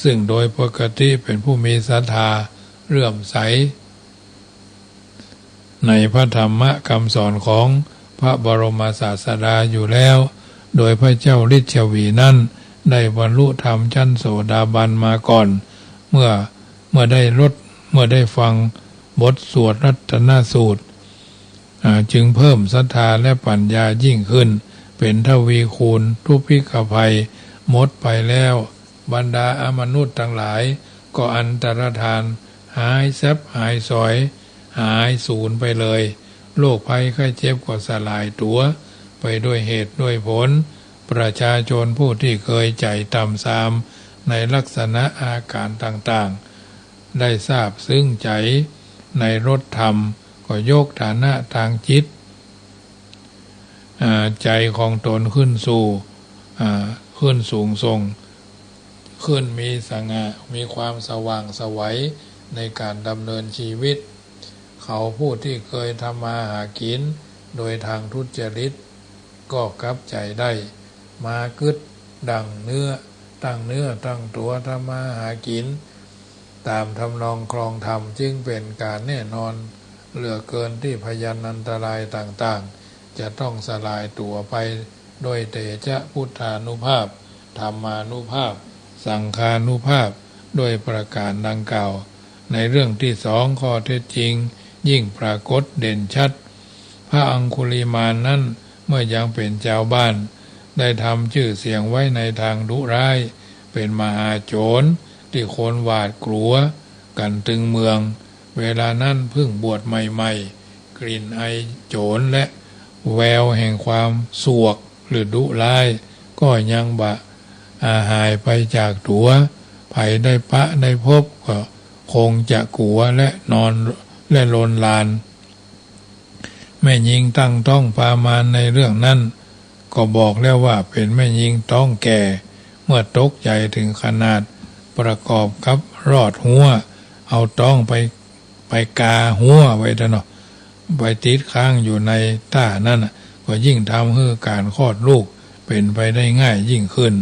ซึ่งโดยปกติเป็นผู้มีศรัทธาเลื่อมใสในพระธรรมคำสอนของพระบรมศาสดาอยู่แล้วโดยพระเจ้าฤทธวีนั้นได้บรรลุธรรมชั้นโสดาบันมาก่อนเมื่อได้ฟัง บทสวดรัตนสูตรจึงเพิ่มศรัทธาและปัญญายิ่งขึ้นเป็นทวีคูณทุพพิกภัยหมดไปแล้วบรรดาอมนุษย์ทั้งหลายก็อันตรธานหายแซบหายสอยหายสูญไปเลยโรคภัยไข้เจ็บก็สลายตัวไปด้วยเหตุด้วยผลประชาชนผู้ที่เคยใจต่ำทรามในลักษณะอาการต่างๆได้ทราบซึ้งใจในรสธรรมก็ยกฐานะทางจิตใจของตนขึ้นสู่ขึ้นสูงส่งขึ้นมีสง่ามีความสว่างไสวในการดำเนินชีวิตเขาผู้ที่เคยทำมาหากินโดยทางทุจริตก็กลับใจได้มากึดตั้งเนื้อตั้งตัวทำมาหากินตามทำนองครองธรรมจึงเป็นการแน่นอนเหลือเกินที่พยันอันตรายต่างๆจะต้องสลายตัวไปโดยเตชะพุทธานุภาพธรรมานุภาพสังฆานุภาพด้วยประการดังกล่าวในเรื่องที่สองข้อเท็จจริงยิ่งปรากฏเด่นชัดพระอังคุลิมานนั้นเมื่อยังเป็นเจ้าบ้านได้ทำชื่อเสียงไว้ในทางดุร้ายเป็นมหาโจรที่คนหวาดกลัวกันตึงเมืองเวลานั้นเพิ่งบวชใหม่ๆกลิ่นไอโจรและแววแห่งความสวกหรือดุร้ายก็ยังหายไปจากตัวไผได้ปะได้พบก็คงจะกลัวและนอนและลนลานแม่หญิงตั้งต้องปามานในเรื่องนั้นก็บอกแล้วว่าเป็นแม่หญิงต้องแก่เมื่อตกใจถึงขนาดประกอบกับรอดหัวเอาต้องไปกาหัวไว้เนาะไปติดค้างอยู่ในท่านั่นก็ยิ่งทำให้การคลอดลูกเป็นไปได้ง่ายยิ่งขึ้น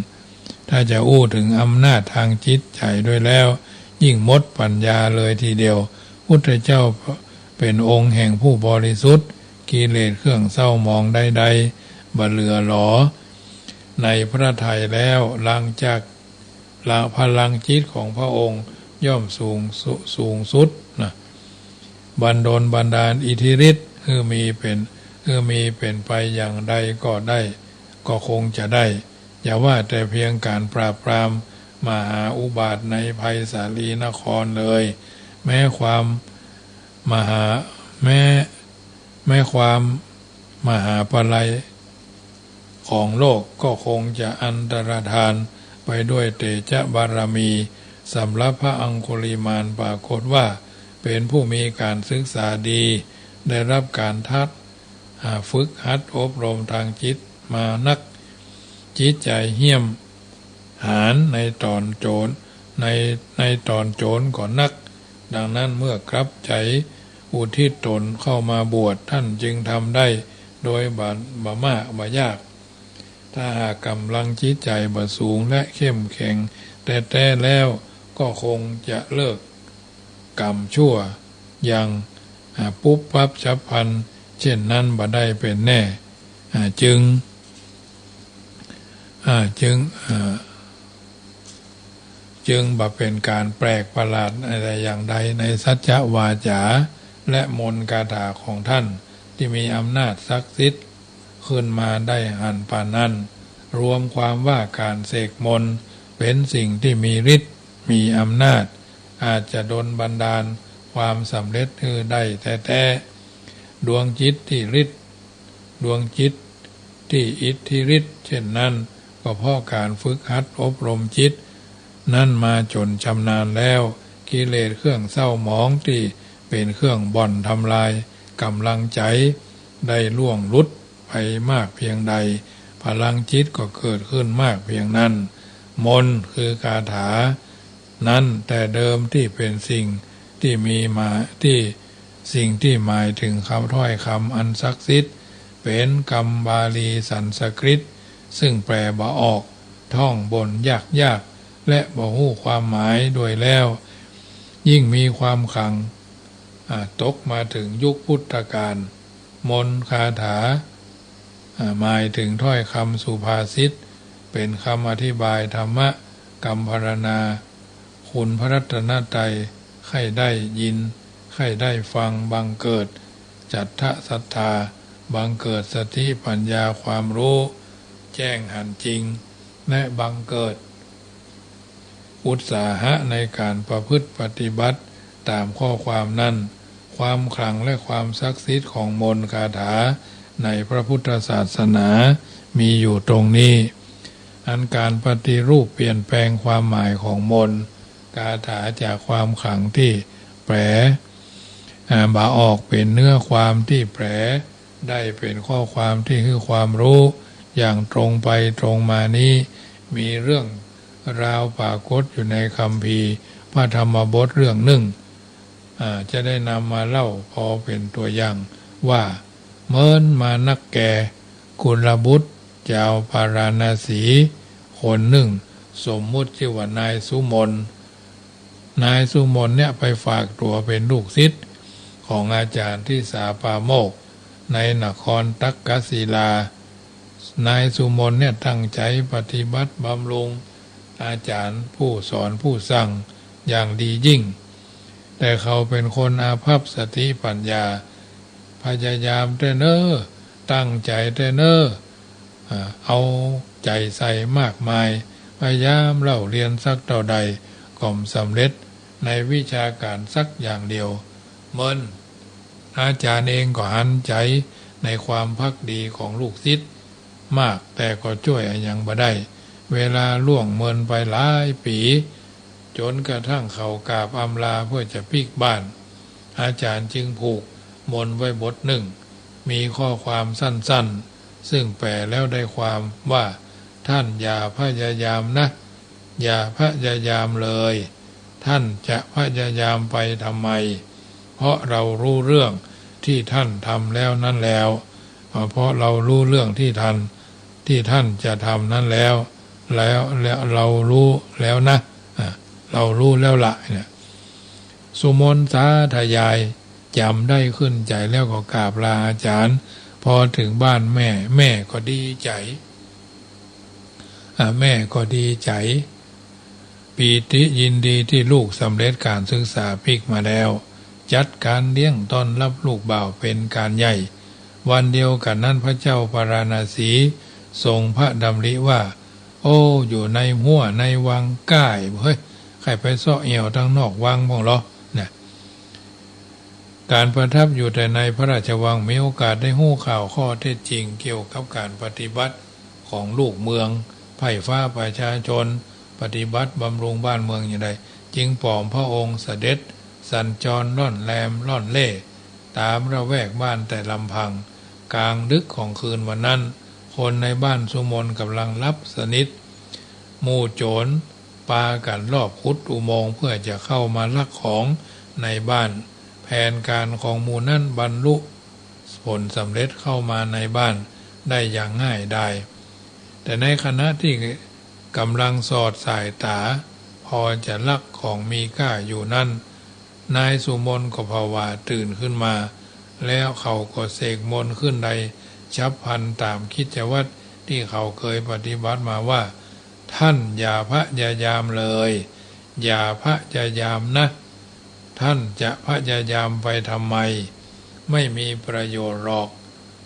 ถ้าจะอู้ถึงอำนาจทางจิตใจด้วยแล้วยิ่งหมดปัญญาเลยทีเดียวพุทธเจ้าเป็นองค์แห่งผู้บริสุทธิ์กิเลสเครื่องเศร้าหมองใดๆบ่เหลือหลอในพระทัยแล้วหลังจากพลังจิตของพระองค์ย่อมสูงสุดนะบันดาลอิทธิฤทธิ์คือมีเป็นไปอย่างใดก็ได้ก็คงจะได้อย่าว่าแต่เพียงการปราบปรามมหาอุบาทในไพศาลีนครเลยแม้ความมหาปลัยของโลกก็คงจะอันตรธานไปด้วยเตชะบารมีสำหรับพระอังคุลิมานปรากฏว่าเป็นผู้มีการศึกษาดีได้รับการฝึกหัดอบรมทางจิตมานักจิตใจเหี้ยมหาญในตอนโจรก่อนนักดังนั้นเมื่อกลับใจอุทิศตนเข้ามาบวชท่านจึงทำได้โดยบ่ยากถ้าหากกำลังจิตใจบ่สูงและเข้มแข็งแต่แล้วก็คงจะเลิกกรรมชั่วอย่างปุ๊บปั๊บฉับพลันเช่นนั้นบ่ได้เป็นแน่จึงบ่เป็นการแปลกประหลาดอะไรอย่างใดในสัจจวาจาและมนต์คาถาของท่านที่มีอำนาจศักดิ์สิทธิ์ขึ้นมาได้หันปานนั้นรวมความว่าการเสกมนต์เป็นสิ่งที่มีฤทธิ์มีอำนาจอาจจะดลบันดาลความสำเร็จได้แต่ดวงจิตที่อิทธิฤทธิ์เช่นนั้นก็เพราะการฝึกหัดอบรมจิตนั่นมาจนชำนาญแล้วกิเลสเครื่องเศร้าหมองที่เป็นเครื่องบ่อนทำลายกำลังใจได้ล่วงลุดไปมากเพียงใดพลังจิตก็เกิดขึ้นมากเพียงนั้นมนต์คือคาถานั้นแต่เดิมที่เป็นสิ่งที่สิ่งที่หมายถึงคำถ้อยคำอันศักดิ์สิทธิ์เป็นคำบาลีสันสกฤตซึ่งแปลบ่ออกท่องบนยากและบ่ฮู้ความหมายด้วยแล้วยิ่งมีความขลังตกมาถึงยุคพุทธกาลมนต์คาถาหมายถึงถ้อยคำสุภาษิตเป็นคำอธิบายธรรมะกรรมพรรณนาคุณพระรัตนตรัยใครได้ยิน ใครได้ฟังบังเกิดจัตถศรัทธาบังเกิดสติปัญญาความรู้แจ้งหันจริงและบังเกิดอุตสาหะในการประพฤติปฏิบัติตามข้อความนั้นความขลังและความศักดิ์สิทธิ์ของมนต์คาถาในพระพุทธศาสนามีอยู่ตรงนี้อันการปฏิรูปเปลี่ยนแปลงความหมายของมนต์คาถาจากความขลังที่แปลบาออกเป็นเนื้อความที่แปลได้เป็นข้อความที่คือความรู้อย่างตรงไปตรงมานี้มีเรื่องราวปรากฏอยู่ในคัมภีร์พระธรรมบทเรื่องหนึ่งจะได้นำมาเล่าพอเป็นตัวอย่างว่าเมินมานักแก่กุลบุตรเจ้าปาราณสีคนหนึ่งสมมุติชื่อว่านายสุมนเนี่ยไปฝากตัวเป็นลูกศิษย์ของอาจารย์ที่สาปาโมกในนครตักกศิลานายสุมนเนี่ยตั้งใจปฏิบัติบำรุงอาจารย์ผู้สอนผู้สั่งอย่างดียิ่งแต่เขาเป็นคนอาภัพสติปัญญาพยายามแต่เน้อตั้งใจแต่เน้อเอาใจใส่มากมายพยายามเล่าเรียนสักเท่าใดก็ไม่สำเร็จในวิชาการสักอย่างเดียวเมินอาจารย์เองก็หันใจในความภักดีของลูกศิษย์มากแต่ก็ช่วยอย่างบ่ได้เวลาล่วงเมินไปหลายปีจนกระทั่งเขากราบอำลาเพื่อจะปิกบ้านอาจารย์จึงผูกมนต์ไว้บทหนึ่งมีข้อความสั้นๆซึ่งแปลแล้วได้ความว่าท่านอย่าพยายามนะอย่าพยายามเลยท่านจะพยายามไปทำไมเพราะเรารู้เรื่องที่ท่านทำแล้วนั่นแล้วเพราะเรารู้เรื่องที่ท่านจะทำนั้นแล้วเรารู้แล้วนะเรารู้แล้วละเนี่ยสุมนสาธยายจำได้ขึ้นใจแล้วก็กราบลาอาจารย์พอถึงบ้านแม่ก็ดีใจแม่ก็ดีใจปีติยินดีที่ลูกสำเร็จการศึกษาพิกมาแล้วจัดการเลี้ยงต้อนรับลูกบ่าวเป็นการใหญ่วันเดียวกันนั้นพระเจ้าปาราณสีทรงพระดำริว่าโอ้อยู่ในหัวในวังก้ายเฮ้ยใครไปเสาะเอี่ยวทั้งนอกวังบ้างเหรอเนี่ยการประทับอยู่แต่ในพระราชวังมีโอกาสได้หู้ข่าวข้อเท็จจริงเกี่ยวกับการปฏิบัติของลูกเมืองไผ่ฟ้าประชาชนปฏิบัติบำรุงบ้านเมืองอย่างไรจึงปลอมพระองค์เสด็จสัญจรล่อนแรมล่อนเล่ตามระแวกบ้านแต่ลำพังกลางดึกของคืนวันนั้นคนในบ้านสุมนกำลังรับสนิทหมู่โจรปากันรอบขุดอุโมงค์เพื่อจะเข้ามาลักของในบ้านแผนการของหมู่นั้นบรรลุผลสำเร็จเข้ามาในบ้านได้อย่างง่ายดายแต่ในขณะที่กำลังสอดสายตาพอจะลักของมีค่าอยู่นั่นนายสุมนก็ภาวะตื่นขึ้นมาแล้วเขาก็เสกมนต์ขึ้นใดฉับพลันตามกิจวัตรที่เขาเคยปฏิบัติมาว่าท่านอย่าพยายามเลยอย่าพยายามนะท่านจะพยายามไปทำไมไม่มีประโยชน์หรอก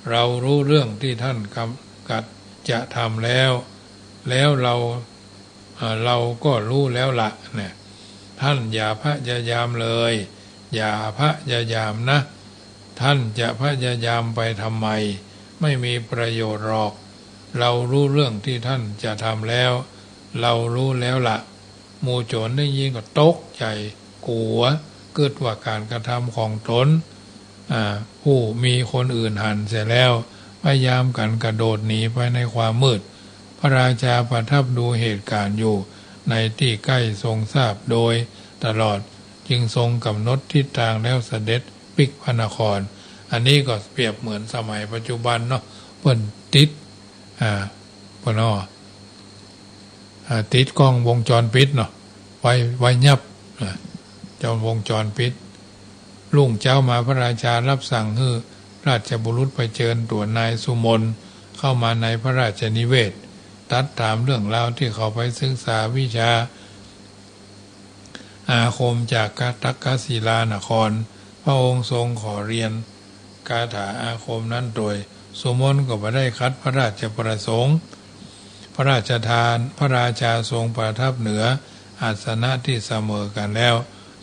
เรารู้เรื่องที่ท่านกัดจะทำแล้วเราก็รู้แล้วละเนี่ยท่านอย่าพยายามเลยอย่าพยายามนะท่านจะพยายามไปทำไมไม่มีประโยชน์หรอกเรารู้เรื่องที่ท่านจะทำแล้วเรารู้แล้วละหมู่โจรได้ยินก็ตกใจกลัวเกิดว่าการกระทำของตนผู้มีคนอื่นหันเสียแล้วพยายามกันกระโดดหนีไปในความมืดพระราชาประทับดูเหตุการณ์อยู่ในที่ใกล้ทรงทราบโดยตลอดจึงทรงกำหนดทิศทางแล้วเสด็จปิกพระนครอันนี้ก็เปรียบเหมือนสมัยปัจจุบันเนาะเพิ่นติดเพิ่นติดกล้องวงจรปิดเนาะไว้ยับจอวงจรปิดรุ่งเจ้ามาพระราชารับสั่งให้ราชบุรุษไปเชิญตัวนายสุมนเข้ามาในพระราชนิเวศตัดถามเรื่องราวที่เขาไปศึกษาวิชาอาคมจากตักกศิลานครพ ระองค์ทรงขอเรียนคาถาอาคมนั้นโดยสุมนก็ไม่ได้คัดพระราชประสงค์พระราชทานพระราชาทรงประทับเหนืออาสนะที่เสมอกันแล้ว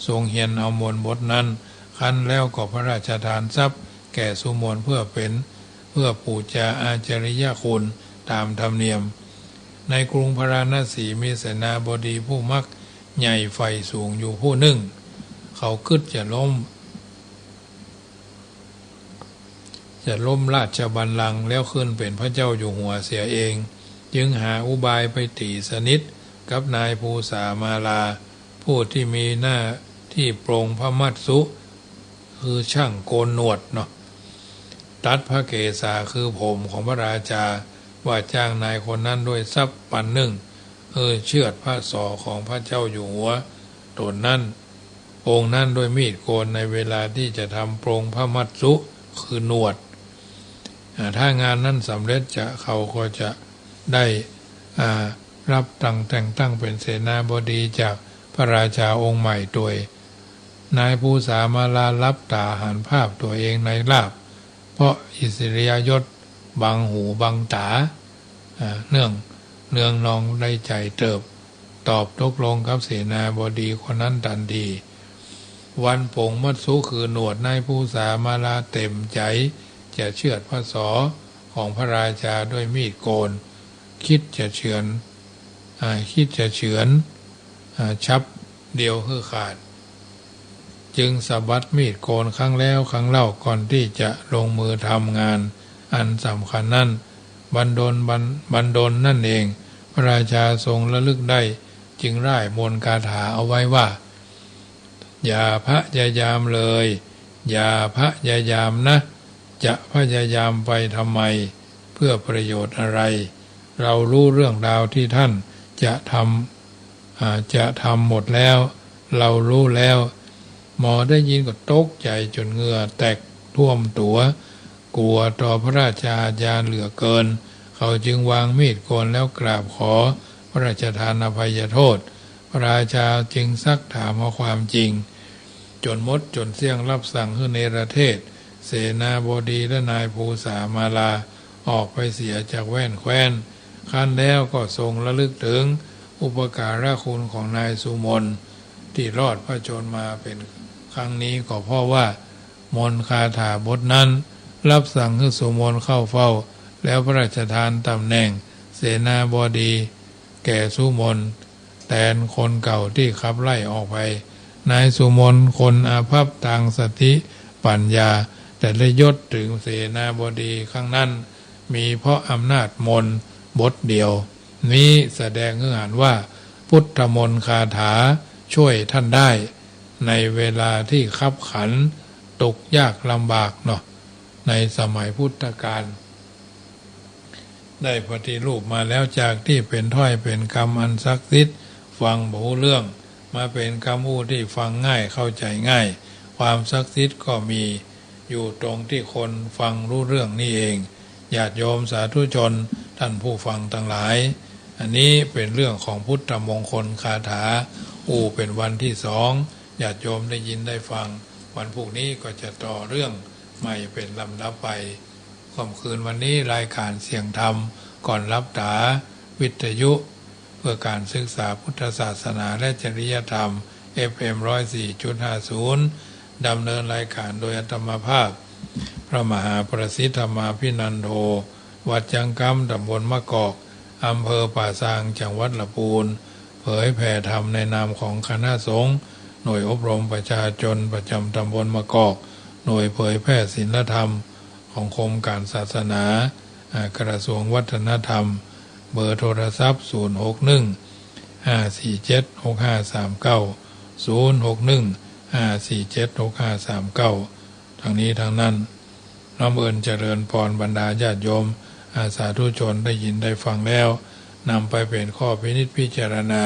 ทรงเฮียนเอามนต์บทนั้นคั้นแล้วก็พระราชทานทรัพย์แก่สุมนเพื่อปูชาอาจริยคุณตามธรรมเนียมในกรุงพาราณสีมีเสนาบดีผู้มักใหญ่ไฟสูงอยู่ผู้หนึ่งเขาคิดจะล้มราชบัลลังก์แล้วขึ้นเป็นพระเจ้าอยู่หัวเสียเองจึงหาอุบายไปตีสนิทกับนายภูษามาลาผู้ที่มีหน้าที่ปรงพระมัตสุคือช่างโกนหนวดเนาะตัดพระเกศาคือผมของพระราชาว่าจ้างนายคนนั้นด้วยทรัพย์ปันหนึ่งเชือดพระศอกของพระเจ้าอยู่หัวตนนั้นองค์นั้นด้วยมีดโกนในเวลาที่จะทำปรงพระมัตสุคือหนวดถ้างานนั้นสำเร็จเขาก็จะได้รับแต่งตั้งเป็นเสนาบดีจากพระราชาองค์ใหม่โดยนายภูษามาลารับตาหันภาพตัวเองในลาภเพราะอิสริยยศบังหูบังตาเนื่องนองได้ใจเติบตอบตกลงกับเสนาบดีคนนั้นทันทีวันปงมัตสุคือหนวดนายภูษามาลาเต็มใจจะเชือดพระศอกของพระราชาด้วยมีดโกนคิดจะเฉือนชับเดียวคือขาดจึงสะบัดมีดโกนครั้งแล้วครั้งเล่าก่อนที่จะลงมือทำงานอันสำคัญนั้นบันดลนั่นเองพระราชาทรงระลึกได้จึงร่ายมนต์คาถาเอาไว้ว่าอย่าพยายามเลยอย่าพยายามนะจะพยายามไปทำไมเพื่อประโยชน์อะไรเรารู้เรื่องราวที่ท่านจะทำหมดแล้วเรารู้แล้วหมอได้ยินก็ตกใจจนเหงื่อแตกท่วมตัวกลัวต่อพระราชาญาณเหลือเกินเขาจึงวางมีดโกนแล้วกราบขอพระราชทานอภัยโทษพระราชาจึงซักถามเอาความจริงจนมดจนเสี่ยงรับสั่งให้เนรเทศเสนาบดีและนายภูษามาลาออกไปเสียจากแว่นแคว้นขั้นแล้วก็ทรงระลึกถึงอุปการะคุณของนายสุมนที่รอดพระชนมาเป็นครั้งนี้ก็เพราะว่ามนต์คาถาบทนั้นรับสั่งให้สุมนเข้าเฝ้าแล้วพระราชทานตำแหน่งเสนาบดีแก่สุมนแทนคนเก่าที่ขับไล่ออกไปนายสุมนคนอาภัพทางสติปัญญาแต่ได้ยศถึงเสนาบดีข้างนั้นมีเพราะอำนาจมนต์บทเดียวนี้แสดงให้เห็นว่าพุทธมนต์คาถาช่วยท่านได้ในเวลาที่คับขันตกยากลำบากเนาะในสมัยพุทธกาลได้ปฏิรูปมาแล้วจากที่เป็นถ้อยเป็นคำอันศักดิ์สิทธิ์ฟังบ่รู้เรื่องมาเป็นคำพูดที่ฟังง่ายเข้าใจง่ายความศักดิ์สิทธิ์ก็มีอยู่ตรงที่คนฟังรู้เรื่องนี่เองญาติโยมสาธุชนท่านผู้ฟังทั้งหลายอันนี้เป็นเรื่องของพุทธมงคลคาถาเป็นวันที่2ญาติโยมได้ยินได้ฟังวันพรุ่งนี้ก็จะต่อเรื่องใหม่เป็นลำดับไปค่ำคืนวันนี้รายการเสียงธรรมก่อนรับตาวิทยุเพื่อการศึกษาพุทธศาสนาและจริยธรรม FM 104.50 ดำเนินรายการโดยอาตมาภาพพระมหาประสิทธธรรมาภินันโทวัดจังกำตำบลมะกอกอำเภอป่าซางจังหวัดลำพูนเผยแผ่ธรรมในนามของคณะสงฆ์หน่วยอบรมประชาชนประจำตำบลมะกอกหน่วยเผยแผ่ศีลธรรมของกรมการศาสนากระทรวงวัฒนธรรมเบอร์โทรศัพท์061-547-6539 061-547-6539ทางนี้ทางนั้นน้อมเอิญเจริญพรบรรดาญาติโยมอาสาธุชนได้ยินได้ฟังแล้วนำไปเป็นข้อพินิจพิจารณา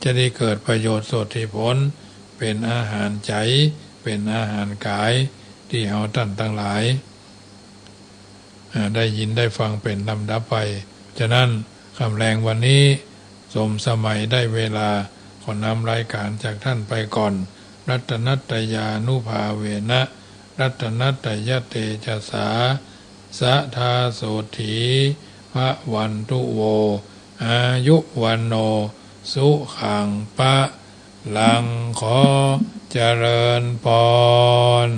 จะได้เกิดประโยชน์สดที่ผลเป็นอาหารใจเป็นอาหารกายที่เอาท่านทั้งหลายได้ยินได้ฟังเป็นลำดับไปฉะนั้นคำแรงวันนี้สมสมัยได้เวลาขอนำรายการจากท่านไปก่อน รัตนัตยานุภาเวนะรัตนัตยเตจสาสะทาโสถีพระวันตุโวอายุวันโนสุขังปะลังขอเจริญพร